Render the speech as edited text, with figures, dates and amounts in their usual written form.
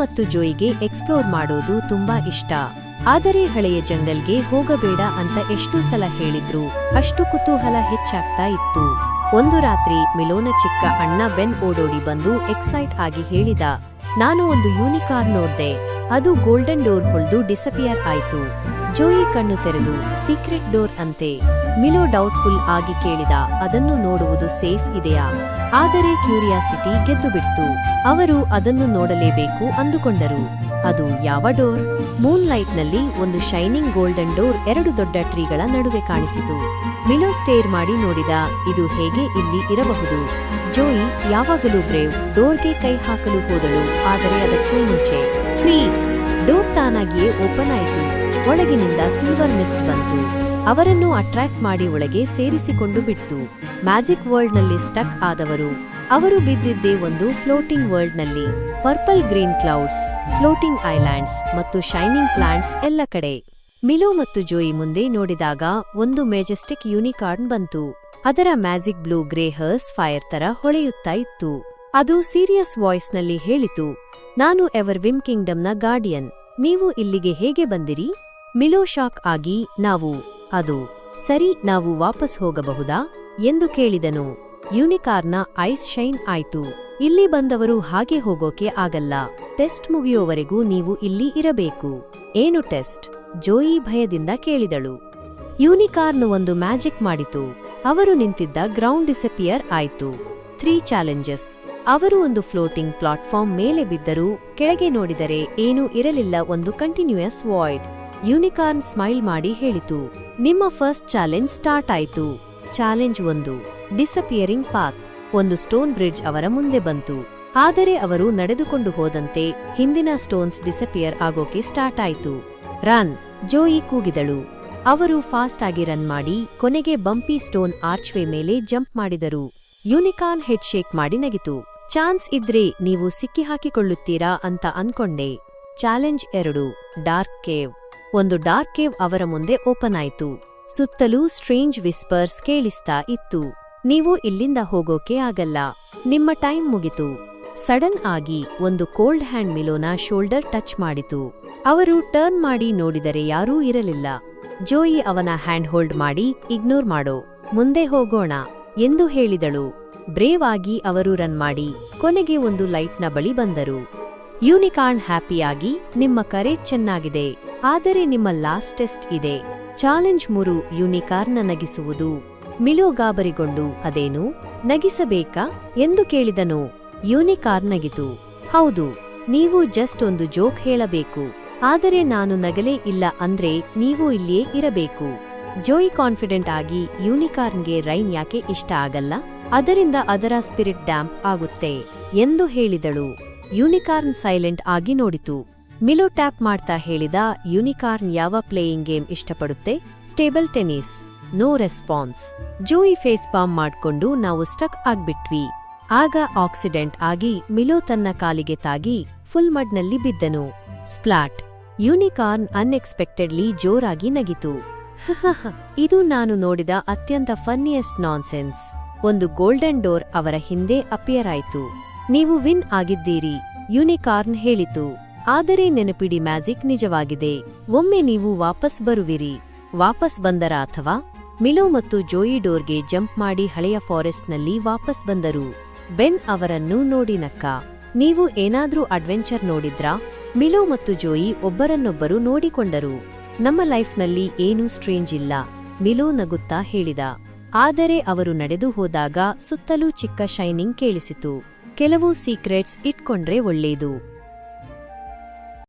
ಮತ್ತು ಜೋಯಿಗೆ ಎಕ್ಸ್ಪ್ಲೋರ್ ಮಾಡೋದು ತುಂಬಾ ಇಷ್ಟ. ಆದರೆ ಹಳೆಯ ಜಂಗಲ್ಗೆ ಹೋಗಬೇಡ ಅಂತ ಎಷ್ಟು ಸಲ ಹೇಳಿದ್ರು ಅಷ್ಟು ಕುತೂಹಲ ಹೆಚ್ಚಾಗ್ತಾ ಇತ್ತು. ಒಂದು ರಾತ್ರಿ ಮಿಲೋನ ಚಿಕ್ಕ ಅಣ್ಣ ಬೆನ್ ಓಡೋಡಿ ಬಂದು ಎಕ್ಸೈಟ್ ಆಗಿ ಹೇಳಿದ, ನಾನು ಒಂದು ಯೂನಿಕಾರ್ನ್ ನೋಡ್ದೆ, ಅದು ಗೋಲ್ಡನ್ ಡೋರ್ ಹೊಳ್ದು ಡಿಸಪಿಯರ್ ಆಯ್ತು. ಜೋಯಿ ಕಣ್ಣು ತೆರೆದು, ಸೀಕ್ರೆಟ್ ಡೋರ್ ಅಂತೆ. ಮಿಲೋ ಡೌಟ್ಫುಲ್ ಆಗಿ ಕೇಳಿದ, ಅದನ್ನು ನೋಡುವುದು ಸೇಫ್ ಇದೆಯಾ? ಆದರೆ ಕ್ಯೂರಿಯಾಸಿಟಿ ಗೆದ್ದುಬಿಡ್ತು. ಅವರು ಅದನ್ನು ನೋಡಲೇಬೇಕು ಅಂದುಕೊಂಡರು. ಅದು ಯಾವ ಡೋರ್? ಮೂನ್ಲೈಟ್ನಲ್ಲಿ ಒಂದು ಶೈನಿಂಗ್ ಗೋಲ್ಡನ್ ಡೋರ್ 2 ದೊಡ್ಡ ಟ್ರೀಗಳ ನಡುವೆ ಕಾಣಿಸಿತು. ಮಿಲೋ ಸ್ಟೇರ್ ಮಾಡಿ ನೋಡಿದ, ಇದು ಹೇಗೆ ಇಲ್ಲಿ ಇರಬಹುದು? ಜೋಯಿ ಯಾವಾಗಲೂ ಬ್ರೇವ್, ಡೋರ್ಗೆ ಕೈ ಹಾಕಲು ಹೋದಳು. ಆದರೆ ಅದಕ್ಕೂ ಮುಂಚೆ ಕ್ರೀಕ್, ಡೋರ್ ತಾನಾಗಿಯೇ ಓಪನ್ ಆಯಿತು. ಒಳಗಿನಿಂದ ಸಿಲ್ವರ್ ಮಿಸ್ಟ್ ಬಂತು. ಅವರನ್ನು ಅಟ್ರಾಕ್ಟ್ ಮಾಡಿ ಒಳಗೆ ಸೇರಿಸಿಕೊಂಡು ಬಿಡ್ತು. ಮ್ಯಾಜಿಕ್ ವರ್ಲ್ಡ್ನಲ್ಲಿ ಸ್ಟಕ್ ಆದವರು. ಅವರು ಬಿದ್ದಿದ್ದೇ ಒಂದು ಫ್ಲೋಟಿಂಗ್ ವರ್ಲ್ಡ್ನಲ್ಲಿ. Purple green clouds, floating islands ಮತ್ತು ಶೈನಿಂಗ್ ಪ್ಲಾಂಟ್ಸ್ ಎಲ್ಲ ಕಡೆ. ಮಿಲೋ ಮತ್ತು ಜೋಯಿ ಮುಂದೆ ನೋಡಿದಾಗ ಒಂದು ಮೆಜೆಸ್ಟಿಕ್ ಯೂನಿಕಾರ್ನ್ ಬಂತು. ಅದರ ಮ್ಯಾಜಿಕ್ ಬ್ಲೂ ಗ್ರೇ ಹರ್ಸ್ ಫೈರ್ ತರ ಹೊಳೆಯುತ್ತಾ ಇತ್ತು. ಅದು ಸೀರಿಯಸ್ ವಾಯ್ಸ್ನಲ್ಲಿ ಹೇಳಿತು, ನಾನು ಎವರ್ವಿಮ್ ಕಿಂಗ್ಡಮ್ನ ಗಾರ್ಡಿಯನ್. ನೀವು ಇಲ್ಲಿಗೆ ಹೇಗೆ ಬಂದಿರಿ? ಮಿಲೋ ಶಾಕ್ ಆಗಿ, ಅದು ಸರಿ, ನಾವು ವಾಪಸ್ ಹೋಗಬಹುದಾ ಎಂದು ಕೇಳಿದನು. ಯೂನಿಕಾರ್ನ ಐಸ್ ಶೈನ್ ಆಯ್ತು. ಇಲ್ಲಿ ಬಂದವರು ಹಾಗೆ ಹೋಗೋಕೆ ಆಗಲ್ಲ. ಟೆಸ್ಟ್ ಮುಗಿಯೋವರೆಗೂ ನೀವು ಇಲ್ಲಿ ಇರಬೇಕು. ಏನು ಟೆಸ್ಟ್? ಜೋಯಿ ಭಯದಿಂದ ಕೇಳಿದಳು. ಯೂನಿಕಾರ್ನ್ ಒಂದು ಮ್ಯಾಜಿಕ್ ಮಾಡಿತು. ಅವರು ನಿಂತಿದ್ದ ಗ್ರೌಂಡ್ ಡಿಸಪಿಯರ್ ಆಯ್ತು. 3 ಚಾಲೆಂಜಸ್. ಅವರು ಒಂದು ಫ್ಲೋಟಿಂಗ್ ಪ್ಲಾಟ್ಫಾರ್ಮ್ ಮೇಲೆ ಬಿದ್ದರು. ಕೆಳಗೆ ನೋಡಿದರೆ ಏನೂ ಇರಲಿಲ್ಲ, ಒಂದು ಕಂಟಿನ್ಯೂಯಸ್ ವಾಯ್ಡ್. ಯೂನಿಕಾರ್ನ್ ಸ್ಮೈಲ್ ಮಾಡಿ ಹೇಳಿತು, ನಿಮ್ಮ ಫಸ್ಟ್ ಚಾಲೆಂಜ್ ಸ್ಟಾರ್ಟ್ ಆಯ್ತು. Challenge 1, disappearing path. ಒಂದು ಸ್ಟೋನ್ ಬ್ರಿಡ್ಜ್ ಅವರ ಮುಂದೆ ಬಂತು. ಆದರೆ ಅವರು ನಡೆದುಕೊಂಡು ಹೋದಂತೆ ಹಿಂದಿನ ಸ್ಟೋನ್ಸ್ ಡಿಸಪಿಯರ್ ಆಗೋಕೆ ಸ್ಟಾರ್ಟ್ ಆಯ್ತು. ರನ್, ಜೋಯಿ ಕೂಗಿದಳು. ಅವರು ಫಾಸ್ಟ್ ಆಗಿ ರನ್ ಮಾಡಿ ಕೊನೆಗೆ ಬಂಪಿ ಸ್ಟೋನ್ ಆರ್ಚ್ವೇ ಮೇಲೆ ಜಂಪ್ ಮಾಡಿದರು. ಯೂನಿಕಾರ್ನ್ ಹೆಡ್ ಶೇಕ್ ಮಾಡಿ ನಗಿತು. ಚಾನ್ಸ್ ಇದ್ರೆ ನೀವು ಸಿಕ್ಕಿ ಹಾಕಿಕೊಳ್ಳುತ್ತೀರಾ ಅಂತ ಅನ್ಕೊಂಡೆ. Challenge 2, dark cave. ಒಂದು ಡಾರ್ಕ್ ಕೇವ್ ಅವರ ಮುಂದೆ ಓಪನ್ ಆಯ್ತು. ಸುತ್ತಲೂ ಸ್ಟ್ರೇಂಜ್ ವಿಸ್ಪರ್ಸ್ ಕೇಳಿಸ್ತಾ ಇತ್ತು. ನೀವು ಇಲ್ಲಿಂದ ಹೋಗೋಕೆ ಆಗಲ್ಲ, ನಿಮ್ಮ ಟೈಮ್ ಮುಗಿತು. ಸಡನ್ ಆಗಿ ಒಂದು ಕೋಲ್ಡ್ ಹ್ಯಾಂಡ್ ಮಿಲೋನ ಶೋಲ್ಡರ್ ಟಚ್ ಮಾಡಿತು. ಅವರು ಟರ್ನ್ ಮಾಡಿ ನೋಡಿದರೆ ಯಾರೂ ಇರಲಿಲ್ಲ. ಜೋಯಿ ಅವನ ಹ್ಯಾಂಡ್ ಹೋಲ್ಡ್ ಮಾಡಿ, ಇಗ್ನೋರ್ ಮಾಡೋ, ಮುಂದೆ ಹೋಗೋಣ ಎಂದು ಹೇಳಿದಳು. ಬ್ರೇವ್ ಆಗಿ ಅವರು ರನ್ ಮಾಡಿ ಕೊನೆಗೆ ಒಂದು ಲೈಟ್ನ ಬಳಿ ಬಂದರು. ಯೂನಿಕಾರ್ನ್ ಹ್ಯಾಪಿಯಾಗಿ, ನಿಮ್ಮ ಕರೇಜ್ ಚೆನ್ನಾಗಿದೆ, ಆದರೆ ನಿಮ್ಮ ಲಾಸ್ಟ್ ಟೆಸ್ಟ್ ಇದೆ. ಚಾಲೆಂಜ್ 3, ಯೂನಿಕಾರ್ನ್ನ ನಗಿಸುವುದು. ಮಿಲೋ ಗಾಬರಿಗೊಂಡು, ಅದೇನು, ನಗಿಸಬೇಕಾ ಎಂದು ಕೇಳಿದನು. ಯೂನಿಕಾರ್ನ್ ನಗಿತು, ಹೌದು, ನೀವು ಜಸ್ಟ್ ಒಂದು ಜೋಕ್ ಹೇಳಬೇಕು, ಆದರೆ ನಾನು ನಗಲೇ ಇಲ್ಲ ಅಂದ್ರೆ ನೀವು ಇಲ್ಲಿಯೇ ಇರಬೇಕು. ಜೋಯಿ ಕಾನ್ಫಿಡೆಂಟ್ ಆಗಿ, ಯೂನಿಕಾರ್ನ್ಗೆ ರೈನ್ ಯಾಕೆ ಇಷ್ಟ ಆಗಲ್ಲ? ಅದರಿಂದ ಅದರ ಸ್ಪಿರಿಟ್ ಡ್ಯಾಂಪ್ ಆಗುತ್ತೆ ಎಂದು ಹೇಳಿದಳು. ಯೂನಿಕಾರ್ನ್ ಸೈಲೆಂಟ್ ಆಗಿ ನೋಡಿತು. ಮಿಲೋ ಟ್ಯಾಪ್ ಮಾಡ್ತಾ ಹೇಳಿದ, ಯೂನಿಕಾರ್ನ್ ಯಾವ ಪ್ಲೇಯಿಂಗ್ ಗೇಮ್ ಇಷ್ಟಪಡುತ್ತೆ? Stable tennis. No response. Joey face palm ಮಾಡ್ಕೊಂಡು, ನಾವು ಸ್ಟಕ್ ಆಗ್ಬಿಟ್ವಿ. ಆಗ ಆಕ್ಸಿಡೆಂಟ್ ಆಗಿ ಮಿಲೋ ತನ್ನ ಕಾಲಿಗೆ ತಾಗಿ ಫುಲ್ ಮಡ್ನಲ್ಲಿ ಬಿದ್ದನು. ಸ್ಪ್ಲಾಟ್. ಯೂನಿಕಾರ್ನ್ ಅನ್ಎಕ್ಸ್ಪೆಕ್ಟೆಡ್ಲಿ ಜೋರಾಗಿ ನಗಿತು. ಇದು ನಾನು ನೋಡಿದ ಅತ್ಯಂತ ಫನ್ನಿಯೆಸ್ಟ್ ನಾನ್ಸೆನ್ಸ್. ಒಂದು ಗೋಲ್ಡನ್ ಡೋರ್ ಅವರ ಹಿಂದೆ ಅಪಿಯರ್ ಆಯ್ತು. ನೀವು ವಿನ್ ಆಗಿದ್ದೀರಿ, ಯೂನಿಕಾರ್ನ್ ಹೇಳಿತು. ಆದರೆ ನೆನಪಿಡಿ, ಮ್ಯಾಜಿಕ್ ನಿಜವಾಗಿದೆ. ಒಮ್ಮೆ ನೀವು ವಾಪಸ್ ಬರುವಿರಿ. ವಾಪಸ್ ಬಂದರ ಅಥವಾ? ಮಿಲೋ ಮತ್ತು ಜೋಯಿ ಡೋರ್ಗೆ ಜಂಪ್ ಮಾಡಿ ಹಳೆಯ ಫಾರೆಸ್ಟ್ನಲ್ಲಿ ವಾಪಸ್ ಬಂದರು. ಬೆನ್ ಅವರನ್ನು ನೋಡಿ ನಕ್ಕ. ನೀವು ಏನಾದ್ರೂ ಅಡ್ವೆಂಚರ್ ನೋಡಿದ್ರಾ? ಮಿಲೋ ಮತ್ತು ಜೋಯಿ ಒಬ್ಬರನ್ನೊಬ್ಬರು ನೋಡಿಕೊಂಡರು. ನಮ್ಮ ಲೈಫ್ನಲ್ಲಿ ಏನೂ ಸ್ಟ್ರೇಂಜ್ ಇಲ್ಲ, ಮಿಲೋ ನಗುತ್ತಾ ಹೇಳಿದ. ಆದರೆ ಅವರು ನಡೆದು ಹೋದಾಗ ಸುತ್ತಲೂ ಚಿಕ್ಕ ಶೈನಿಂಗ್ ಕೇಳಿಸಿತು. ಕೆಲವು ಸೀಕ್ರೆಟ್ಸ್ ಇಟ್ಕೊಂಡ್ರೆ ಒಳ್ಳೇದು.